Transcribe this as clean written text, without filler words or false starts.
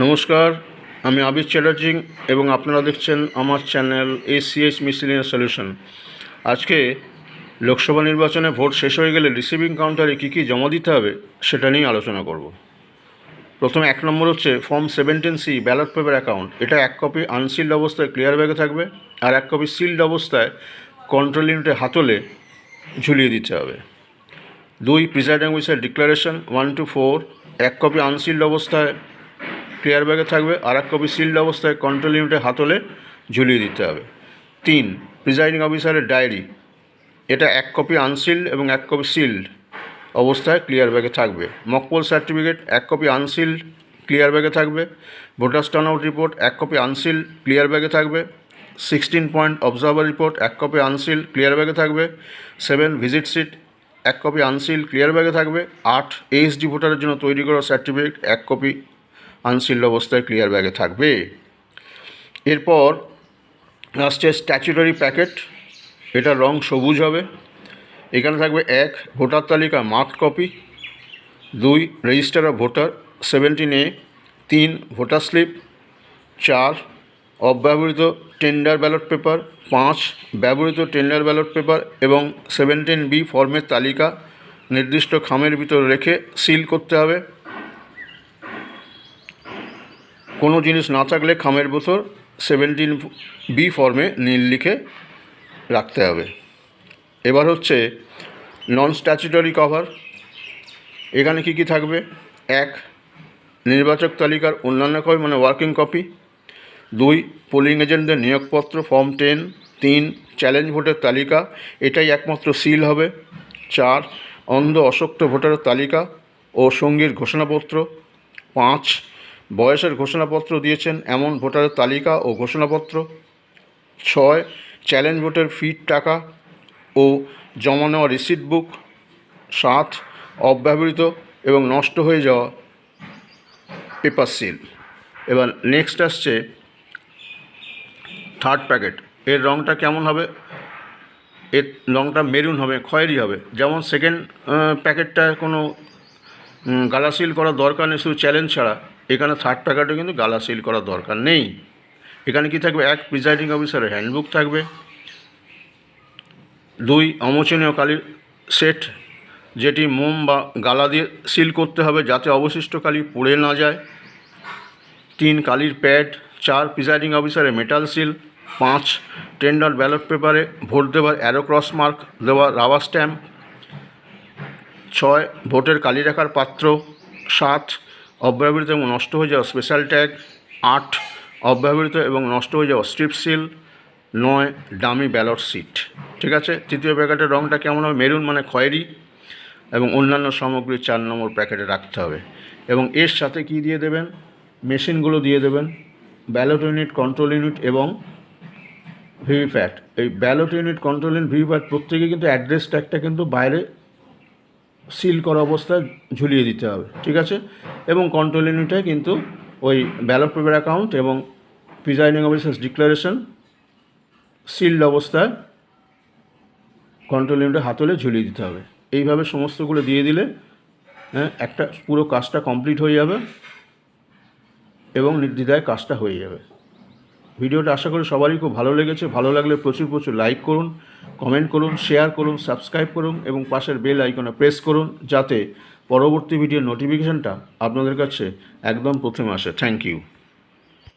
নমস্কার, আমি আবির চ্যাটার্জি এবং আপনারা দেখছেন আমার চ্যানেল ACH মিসেলেনিয়াস সলিউশন। আজকে লোকসভা নির্বাচনে ভোট শেষ হয়ে গেলে রিসিভিং কাউন্টারে কী কী জমা দিতে হবে সেটা নিয়ে আলোচনা করব। প্রথমে 1 নম্বর হচ্ছে form 17C ballot paper account. এটা 1 কপি আনসিল্ড অবস্থায় ক্লিয়ার ব্যাগে থাকবে আর 1 কপি সিল্ড অবস্থায় কন্ট্রোল ইউনিটে হাতলে ঝুলিয়ে দিতে হবে। 2 presiding officer declaration 1 to 4 1 copy unsealed অবস্থায় ক্লিয়ার ব্যাগে থাকবে আর 1 কপি সিল্ড অবস্থায় কন্ট্রোল ইউনিটে হাতলে ঝুলিয়ে দিতে হবে। 3 প্রিসাইডিং অফিসারের ডায়েরি। এটা 1 কপি আনসিল্ড এবং 1 কপি সিল্ড অবস্থায় ক্লিয়ার ব্যাগে থাকবে। Mock poll certificate 1 copy unsealed clear ব্যাগে থাকবে। Voters turn out report 1 copy unsealed clear ব্যাগে থাকবে। 16 point observer report 1 copy unsealed clear ব্যাগে থাকবে। 7 visit sheet 1 copy unsealed clear ব্যাগে থাকবে। 8 ASD ভোটারের জন্য তৈরি করা সার্টিফিকেট 1 কপি আনসিল্ড অবস্থায় ক্লিয়ার ব্যাগে থাকবে। এরপর লাস্টে স্ট্যাচুটারি প্যাকেট। এটার রং সবুজ হবে। এখানে থাকবে 1 ভোটার তালিকা marked copy, 2 register of voter 17A, 3 voter slip, 4 অব্যবহৃত টেন্ডার ব্যালট পেপার, 5 ব্যবহৃত টেন্ডার ব্যালট পেপার এবং 17B ফর্মের তালিকা নির্দিষ্ট খামের ভিতর রেখে সিল করতে হবে। কোনো জিনিস না থাকলে খামের ভিতর 17B ফর্মে নীল লিখে রাখতে হবে। এবার হচ্ছে নন স্ট্যাচুটরি কভার। এখানে কী কী থাকবে? 1 নির্বাচক তালিকার অন্যান্য কপি মানে ওয়ার্কিং কপি, 2 পোলিং এজেন্টদের নিয়োগপত্র ফর্ম 10, 3 চ্যালেঞ্জ ভোটের তালিকা, এটাই একমাত্র সিল হবে, 4 অন্ধ অশক্ত ভোটারের তালিকা ও সঙ্গীর ঘোষণাপত্র, 5 বয়সের ঘোষণাপত্র দিয়েছেন এমন ভোটারের তালিকা ও ঘোষণাপত্র, 6 চ্যালেঞ্জ ভোটের ফির টাকা ও জমা নেওয়া রিসিট বুক, 7 অব্যবহৃত এবং নষ্ট হয়ে যাওয়া পেপার সিল। এবার নেক্সট আসছে থার্ড প্যাকেট। এর রঙটা কেমন হবে? এর রঙটা মেরুন হবে, খয়েরি হবে। যেমন সেকেন্ড প্যাকেটটায় কোনো গালা সিল করার দরকার নেই, শুধু চ্যালেঞ্জ ছাড়া। এখানে থার্ড প্যাকেটে কিন্তু গালা সিল করার দরকার নেই। এখানে কি থাকবে? 1 প্রিসাইডিং অফিসারের হ্যান্ডবুক থাকবে, 2 অমোচনীয় কালির সেট যেটি মোম বা গালা দিয়ে সিল করতে হবে যাতে অবশিষ্ট কালি পুড়ে না যায়, 3 কালির প্যাড, 4 প্রিসাইডিং অফিসারের মেটাল সিল, 5 টেন্ডার ব্যালট পেপারে ভোট দেওয়ার অ্যারো ক্রস মার্ক দেওয়া রাবার স্ট্যাম্প, 6 ভোটের কালি রাখার পাত্র, 7 অব্যবহৃত এবং নষ্ট হয়ে যাওয়া স্পেশাল ট্যাগ, 8 অব্যবহৃত এবং নষ্ট হয়ে যাওয়া strip seal, 9 dummy ballot sheet. ঠিক আছে। তৃতীয় প্যাকেটের রঙটা কেমন হবে? মেরুন মানে খয়েরি এবং অন্যান্য সামগ্রী 4 নম্বর প্যাকেটে রাখতে হবে। এবং এর সাথে কি দিয়ে দেবেন? মেশিনগুলো দিয়ে দেবেন, ব্যালট ইউনিট, কন্ট্রোল ইউনিট এবং ভিভিপ্যাট। এই ballot unit, control unit, VVPAT প্রত্যেকে কিন্তু অ্যাড্রেস ট্যাগটা কিন্তু বাইরে সিল করা অবস্থায় ঝুলিয়ে দিতে হবে। ঠিক আছে। এবং কন্ট্রোল ইউনিটে কিন্তু ওই ব্যালট পেপার অ্যাকাউন্ট এবং প্রিসাইডিং অফিসার্স ডিক্লারেশন সিল্ড অবস্থায় কন্ট্রোল ইউনিটে হাতলে ঝুলিয়ে দিতে হবে। এইভাবে সমস্তগুলো দিয়ে দিলে একটা পুরো কাজটা কমপ্লিট হয়ে যাবে এবং নির্দ্বিধায় কাজটা হয়ে যাবে। ভিডিওটা আশা করি সবারই খুব ভালো লেগেছে। ভালো লাগলে প্রচুর লাইক করুন, কমেন্ট করুন, শেয়ার করুন, সাবস্ক্রাইব করুন এবং পাশের বেল আইকনে প্রেস করুন যাতে পরবর্তী ভিডিওর নোটিফিকেশানটা আপনাদের কাছে একদম প্রথমে আসে। Thank you.